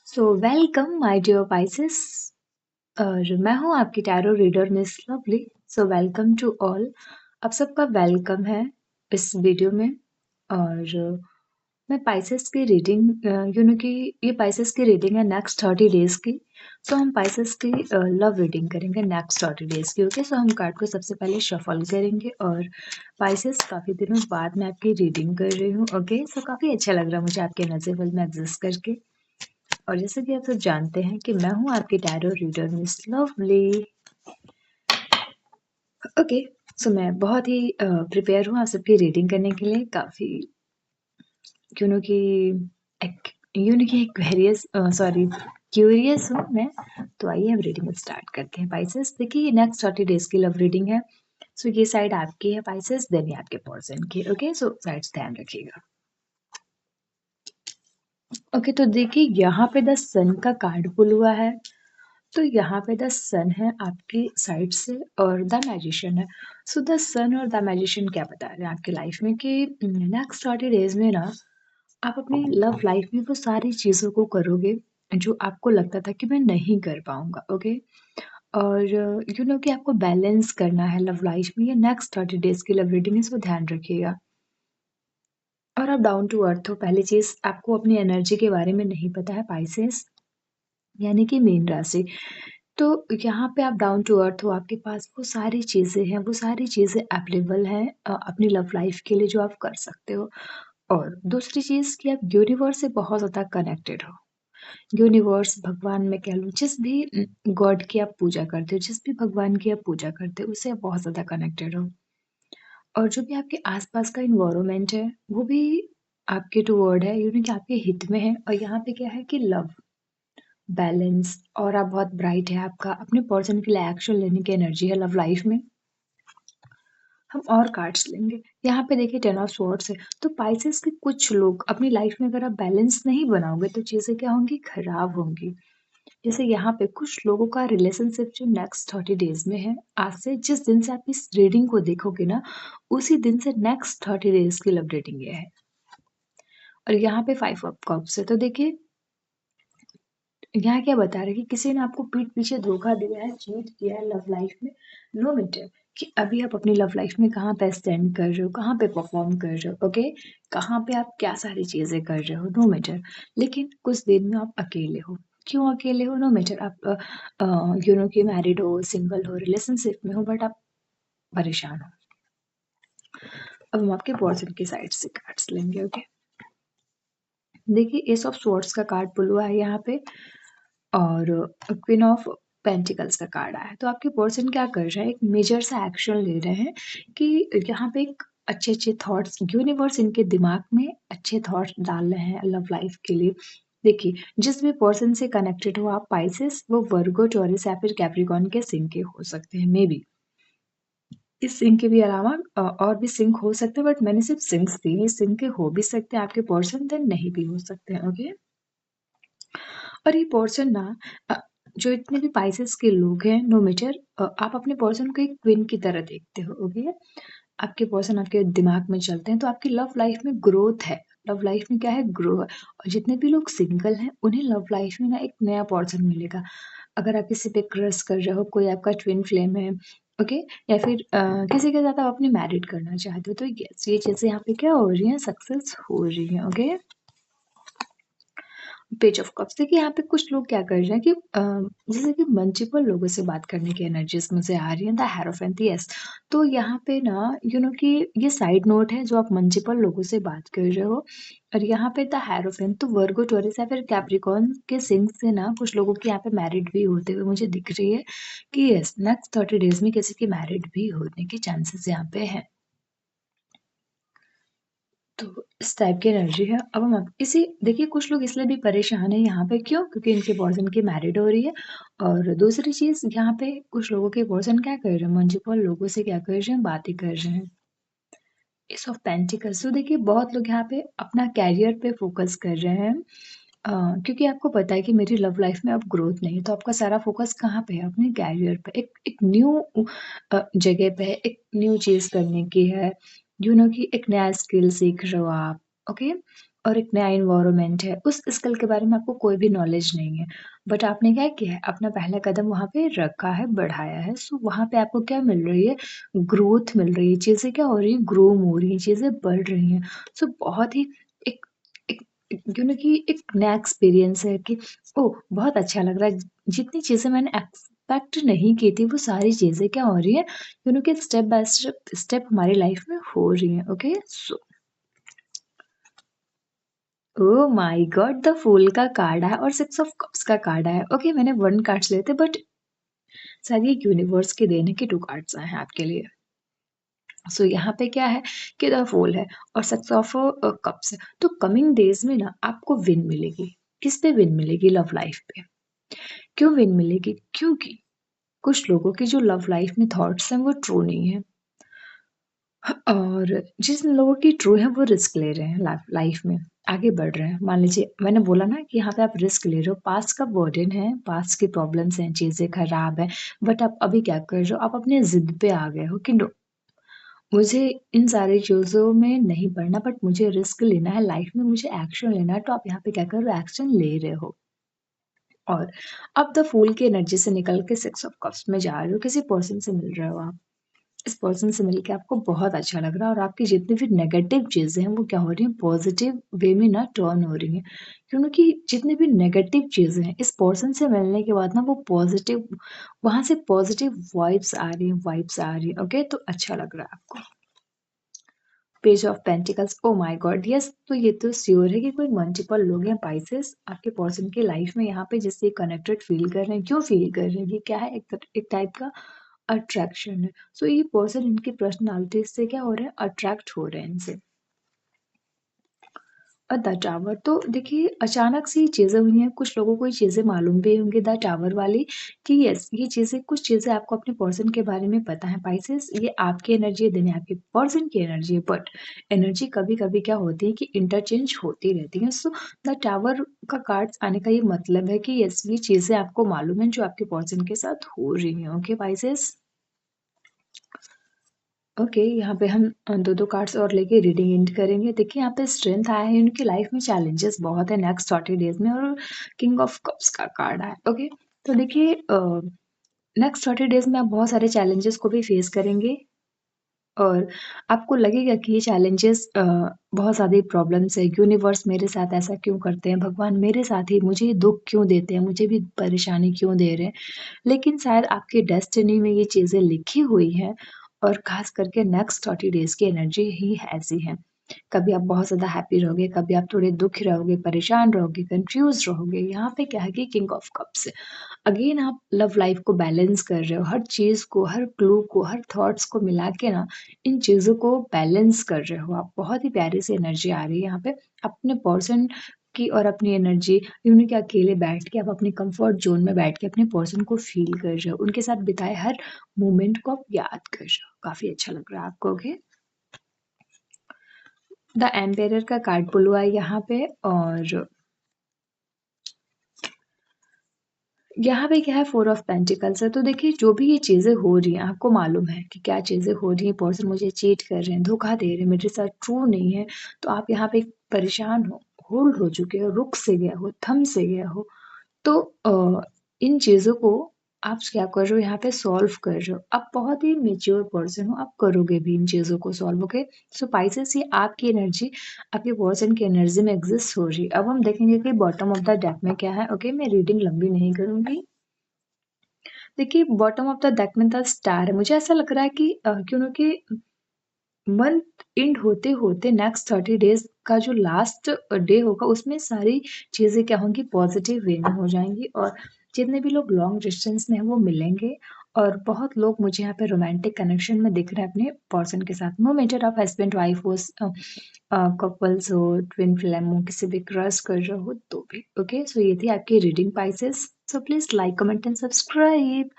So welcome my dear Pisces और मैं हूँ आपकी tarot reader Miss Lovely. So welcome to all. आप सबका वेलकम है इस वीडियो में। और मैं पाइसेस की रीडिंग कि ये पाइसेस की रीडिंग है नेक्स्ट 30 डेज की। सो हम पाइसेस की लव रीडिंग करेंगे नेक्स्ट 30 डेज की। ओके, सो हम कार्ड को सबसे पहले शफल करेंगे। और पाइसेस, काफ़ी दिनों बाद मैं आपकी रीडिंग कर रही हूँ। ओके, सो काफ़ी अच्छा लग रहा है मुझे आपके नज़र में एग्जिस्ट करके। और जैसे कि आप सब जानते हैं कि मैं हूँ आपकी tarot reader Miss Lovely. Okay, so मैं बहुत ही प्रिपेयर हूँ आप सबकी रीडिंग करने के लिए। काफ़ी क्योंकि एक क्वेरियस क्यूरियस हूँ मैं। तो आइए हम रीडिंग स्टार्ट करते हैं। पाइसेस, देखिए ये नेक्स्ट 30 डेज की लव रीडिंग है। सो ये साइड आपकी है पाइसेस, देन ये आपके पर्सन की। ओके, सो साइड्स ध्यान रखिएगा। ओके, तो देखिए यहाँ पे द सन का कार्ड पुल हुआ है। तो यहाँ पे द सन है आपकी साइड से और द मैजिशियन है। सो द सन और द मैजिशियन क्या बता रहे हैं आपकी लाइफ में कि नेक्स्ट 30 डेज में ना आप अपनी लव लाइफ में वो सारी चीज़ों को करोगे जो आपको लगता था कि मैं नहीं कर पाऊंगा। ओके, और कि आपको बैलेंस करना है लव लाइफ में। ये नेक्स्ट 30 डेज की लव रीडिंग है, इसको ध्यान रखिएगा। और आप डाउन टू अर्थ हो। पहली चीज, आपको अपनी एनर्जी के बारे में नहीं पता है पाइसेस, यानी कि मीन राशि। तो यहाँ पे आप डाउन टू अर्थ हो, आपके पास वो सारी चीज़ें हैं, वो सारी चीज़ें अवेलेबल हैं अपनी लव लाइफ के लिए जो आप कर सकते हो। और दूसरी चीज़ कि आप यूनिवर्स से बहुत ज़्यादा कनेक्टेड हो। यूनिवर्स, भगवान में कह लूँ, जिस भी गॉड की आप पूजा करते हो, जिस भी भगवान की आप पूजा करते हो, उससे आप बहुत ज़्यादा कनेक्टेड हो। और जो भी आपके आसपास का इन्वायरमेंट है वो भी आपके टुवर्ड है, कि आपके हित में है। और यहाँ पे क्या है कि लव, बैलेंस, और आप बहुत ब्राइट है, आपका अपने पर्सन के लिए एक्शन लेने की एनर्जी है लव लाइफ में। हम और कार्ड्स लेंगे। यहाँ पे देखिए 10 ऑफ स्वॉर्ड्स है। तो पाइसेस के कुछ लोग अपनी लाइफ में अगर आप बैलेंस नहीं बनाओगे तो चीजें क्या होंगी, खराब होंगी। जैसे यहाँ पे कुछ लोगों का रिलेशनशिप जो नेक्स्ट 30 डेज में है, आज से जिस दिन से आप इस रीडिंग को देखोगे ना, उसी दिन से नेक्स्ट 30 डेज की लव रीडिंग ये है। और यहाँ पे 5 ऑफ कप्स है। तो देखिए यहाँ क्या बता रहे हैं कि किसी ने आपको पीठ पीछे धोखा दिया है, चीट किया है लव लाइफ में। नो मैटर कि अभी आप अपनी लव लाइफ में कहाँ पे स्टैंड कर रहे हो, कहाँ पे परफॉर्म कर रहे हो। ओके, कहाँ पे आप क्या सारी चीजें कर रहे हो, नो मैटर। लेकिन कुछ दिन में आप अकेले हो। क्यों अकेले हो, नो मैटर। आप कि मैरिड हो, सिंगल हो, रिलेशनशिप में हो, बट आप परेशान हो। अब हम आपके पर्सन की साइड से कार्ड्स लेंगे। ओके, देखिए एस ऑफ स्वॉर्ड्स का कार्ड पुल हुआ है यहाँ पे, और क्वीन ऑफ पेंटिकल्स का कार्ड आया है। तो आपके पर्सन क्या कर रहे हैं, एक मेजर सा एक्शन ले रहे हैं कि यहाँ पे एक अच्छे अच्छे थॉट्स, यूनिवर्स इनके दिमाग में अच्छे थॉट्स डाल रहे हैं लव लाइफ के लिए। देखिए जिस भी पर्सन से कनेक्टेड हो आप पाइसेस, वो वर्गो, टॉरस या फिर कैप्रिकॉर्न के सिंक के हो सकते हैं। मे बी इस सिंक के भी अलावा और भी सिंक हो सकते हैं, बट मैंने सिर्फ सिंक्स दी। ये सिंक के हो भी सकते हैं आपके पर्सन, देन नहीं भी हो सकते हैं। ओके, और ये पर्सन ना जो इतने भी पाइसेस के लोग हैं, नो मैटर, आप अपने पर्सन को एक क्वीन की तरह देखते हो। ओके, आपके पर्सन आपके दिमाग में चलते हैं, तो आपकी लव लाइफ में ग्रोथ है। लव लाइफ में क्या है, ग्रो है। और जितने भी लोग सिंगल हैं उन्हें लव लाइफ में ना एक नया पर्सन मिलेगा। अगर आप किसी पे क्रश कर रहे हो, कोई आपका ट्विन फ्लेम है, ओके, या फिर किसी के साथ आप अपनी मैरिड करना चाहते हो, तो यस ये चीजें यहाँ पे क्या हो रही हैं, सक्सेस हो रही हैं। ओके, पेज ऑफ कप्स, देखिए यहाँ पे कुछ लोग क्या कर रहे हैं कि जैसे कि मल्टीपल लोगों से बात करने की एनर्जीज मुझे आ रही है। The hierophant, yes. तो यहाँ पे ना कि ये साइड नोट है जो आप मल्टीपल लोगों से बात कर रहे हो। और यहाँ पे द हेरोफेंट, तो वर्गो, टॉरस या फिर कैप्रिकॉर्न के सिंक से ना कुछ लोगों की यहाँ पे मैरिड भी होते हुए मुझे दिख रही है कि यस नेक्स्ट 30 डेज में किसी की मैरिड भी होने के चांसेस यहाँ पे है। तो इस टाइप की एनर्जी है। अब हम इसी देखिए कुछ लोग इसलिए भी परेशान है यहाँ पे, क्यों, क्योंकि इनके पर्सन की मैरिड हो रही है। और दूसरी चीज यहाँ पे कुछ लोगों के पर्सन क्या कर रहे हैं, मल्टीपल लोगों से क्या कर रहे हैं, बातें कर रहे हैं। एस ऑफ पेंटिकल्स, तो देखिए बहुत लोग यहाँ पे अपना कैरियर पे फोकस कर रहे हैं। क्योंकि आपको पता है कि मेरी लव लाइफ में अब ग्रोथ नहीं है, तो आपका सारा फोकस कहाँ पे है, अपने कैरियर पे। एक न्यू जगह पे है, एक न्यू चीज करने की है। कि एक नया स्किल सीख रहे हो आप। ओके, और एक नया एनवायरनमेंट है, उस स्किल के बारे में आपको कोई भी नॉलेज नहीं है। बट आपने क्या किया है, अपना पहला कदम वहाँ पे रखा है, बढ़ाया है, सो वहाँ पे आपको क्या मिल रही है, ग्रोथ मिल रही है, चीज़ें क्या हो रही हैं, ग्रो हो रही हैं, चीज़ें बढ़ रही हैं। सो बहुत ही एक एक एक यू नो कि एक नया एक्सपीरियंस है कि ओह! बहुत अच्छा लग रहा है। जितनी चीज़ें मैंने एक्सपेक्ट नहीं की थी, वो सारी चीज़ें क्या हो रही हैं, कि स्टेप बाय स्टेप स्टेप हमारी लाइफ में हो रही हैं, okay? So oh my God! The fool का कार्ड है और 6 ऑफ कप्स का कार्ड है। ओके, मैंने 1 कार्ड्स लिए थे बट शायद ये यूनिवर्स के देन है कि 2 कार्ड्स आए हैं आपके लिए। सो यहाँ पे क्या है कि द फूल है और 6 ऑफ कप्स है। तो कमिंग डेज़ में ना आपको विन मिलेगी। किस पे विन मिलेगी? लव लाइफ पे। क्यों विन मिलेगी? क्योंकि कुछ लोगों की जो लव लाइफ में थॉट्स हैं वो ट्रू नहीं है। और जिन लोगों की ट्रू है वो रिस्क ले रहे हैं लाइफ में, आगे बढ़ रहे हैं। मान लीजिए मैंने बोला ना कि यहाँ पे आप रिस्क ले रहे हो, पास्ट का बर्डन है, पास्ट की प्रॉब्लम्स हैं, चीज़ें खराब हैं, बट आप अभी क्या कर रहे हो? आप अपने ज़िद पे आ गए हो कि नो, मुझे इन सारी चीज़ों में नहीं पड़ना बट मुझे रिस्क लेना है, लाइफ में मुझे एक्शन लेना है, तो आप यहाँ पे क्या कर रहे हो? एक्शन ले रहे हो। और अब द फूल की एनर्जी से निकल के 6 ऑफ कप्स में जा रहे हो, किसी पर्सन से मिल रहे हो आप। इस पर्सन से मिलके आपको बहुत अच्छा लग रहा है और आपकी जितनी भी नेगेटिव चीज़ें हैं वो क्या हो रही हैं, पॉजिटिव वे में ना टर्न हो रही हैं। क्योंकि जितनी भी नेगेटिव चीज़ें हैं इस पर्सन से मिलने के बाद ना वो पॉजिटिव, वहाँ से पॉजिटिव वाइब्स आ रही हैं, ओके? तो अच्छा लग रहा है आपको। Page of pentacles, oh my God! Yes, तो ये तो श्योर है कि कोई मल्टीपल लोग हैं पाइसेस आपके पर्सन की लाइफ में यहाँ पे जिससे कनेक्टेड फील कर रहे हैं। क्यों फील कर रहे हैं? ये क्या है? एक टाइप का अट्रैक्शन है। सो ये पर्सन इनकी पर्सनैलिटी से क्या हो रहा है? अट्रैक्ट हो रहे हैं इनसे। और द टावर, तो देखिए अचानक से ये चीज़ें हुई हैं, कुछ लोगों को ये चीज़ें मालूम भी होंगी द टावर वाली कि यस, ये चीज़ें, कुछ चीज़ें आपको अपने पर्सन के बारे में पता है। पाइसेस, ये आपकी एनर्जी है, दिन है आपके पर्सन की एनर्जी है, बट एनर्जी कभी-कभी क्या होती है कि इंटरचेंज होती रहती है। सो द टावर का कार्ड्स आने का ये मतलब है कि यस, ये चीज़ें आपको मालूम है जो आपके पर्सन के साथ हो रही हैं। Okay Pisces? ओके, यहाँ पे हम 2-2 कार्ड्स और लेके रीडिंग एंड करेंगे। देखिए यहाँ पे स्ट्रेंथ आया है, उनकी लाइफ में चैलेंजेस बहुत है नेक्स्ट 40 डेज़ में, और किंग ऑफ कप्स का कार्ड आया है। ओके, तो देखिए नेक्स्ट 40 डेज़ में आप बहुत सारे चैलेंजेस को भी फेस करेंगे और आपको लगेगा कि ये चैलेंजेस बहुत ज़्यादा प्रॉब्लम्स है, यूनिवर्स मेरे साथ ऐसा क्यों करते हैं? भगवान मेरे साथ ही मुझे दुःख क्यों देते हैं? मुझे भी परेशानी क्यों दे रहे हैं? लेकिन शायद आपकी डेस्टिनी में ये चीज़ें लिखी हुई हैं और ख़ास करके नेक्स्ट 30 डेज़ की एनर्जी ही ऐसी है। कभी आप बहुत ज़्यादा हैप्पी रहोगे, कभी आप थोड़े दुखी रहोगे, परेशान रहोगे, कन्फ्यूज़ रहोगे। यहाँ पे क्या है कि किंग ऑफ कप्स है। अगेन आप लव लाइफ़ को बैलेंस कर रहे हो, हर चीज़ को, हर क्लू को, हर थॉट्स को मिला के ना इन चीज़ों को बैलेंस कर रहे हो आप। बहुत ही प्यारी सी एनर्जी आ रही है यहाँ पे। अपने पर्सन की और अपनी एनर्जी, यूँ कि अकेले बैठ के आप अपने कम्फर्ट ज़ोन में बैठ के अपने पर्सन को फ़ील कर रहे हो। उनके साथ बिताए हर मोमेंट को आप याद कर रहे हो। काफ़ी अच्छा लग रहा है आपको, ओके? द एम्पायरर का कार्ड पुल हुआ है यहाँ पे, और यहाँ पे क्या है, 4 ऑफ पेंटिकल्स है। तो देखिए जो भी ये चीज़ें हो रही हैं, आपको मालूम है कि क्या चीज़ें हो रही हैं, पर्सन मुझे चीट कर रहे हैं, धोखा दे रहे हैं, मेरे साथ ट्रू नहीं है। तो आप यहाँ पे परेशान हो, होल्ड हो चुके हो, रुक से गए हो, थम से गए हो। तो इन चीज़ों को आप क्या कर रहे हो, यहाँ पे सॉल्व कर रहे हो। आप बहुत ही मैच्योर पर्सन हो, आप करोगे भी इन चीज़ों को सॉल्व, ओके? सो पाइसेस, ये आपकी एनर्जी आपके पर्सन की एनर्जी में एग्ज़िस्ट हो रही है। अब हम देखेंगे कि बॉटम ऑफ द डेक में क्या है, ओके? मैं रीडिंग लंबी नहीं करूँगी। देखिए बॉटम ऑफ द डेक में द स्टार है। मुझे ऐसा लग रहा है कि क्योंकि मंथ एंड होते-होते नेक्स्ट 30 डेज़ का जो लास्ट डे होगा उसमें सारी चीज़ें क्या होंगी, पॉज़िटिव वे में हो जाएँगी, और जितने भी लोग लॉन्ग डिस्टेंस में हैं वो मिलेंगे, और बहुत लोग मुझे यहाँ पे रोमांटिक कनेक्शन में दिख रहे हैं अपने पर्सन के साथ। नो मैटर आप हस्बैंड वाइफ हो, कपल्स हो, ट्विन फ्लेम हो, किसी भी क्रश कर रहे हो तो भी। ओके, सो ये थी आपकी reading Pisces. So please like, comment and subscribe.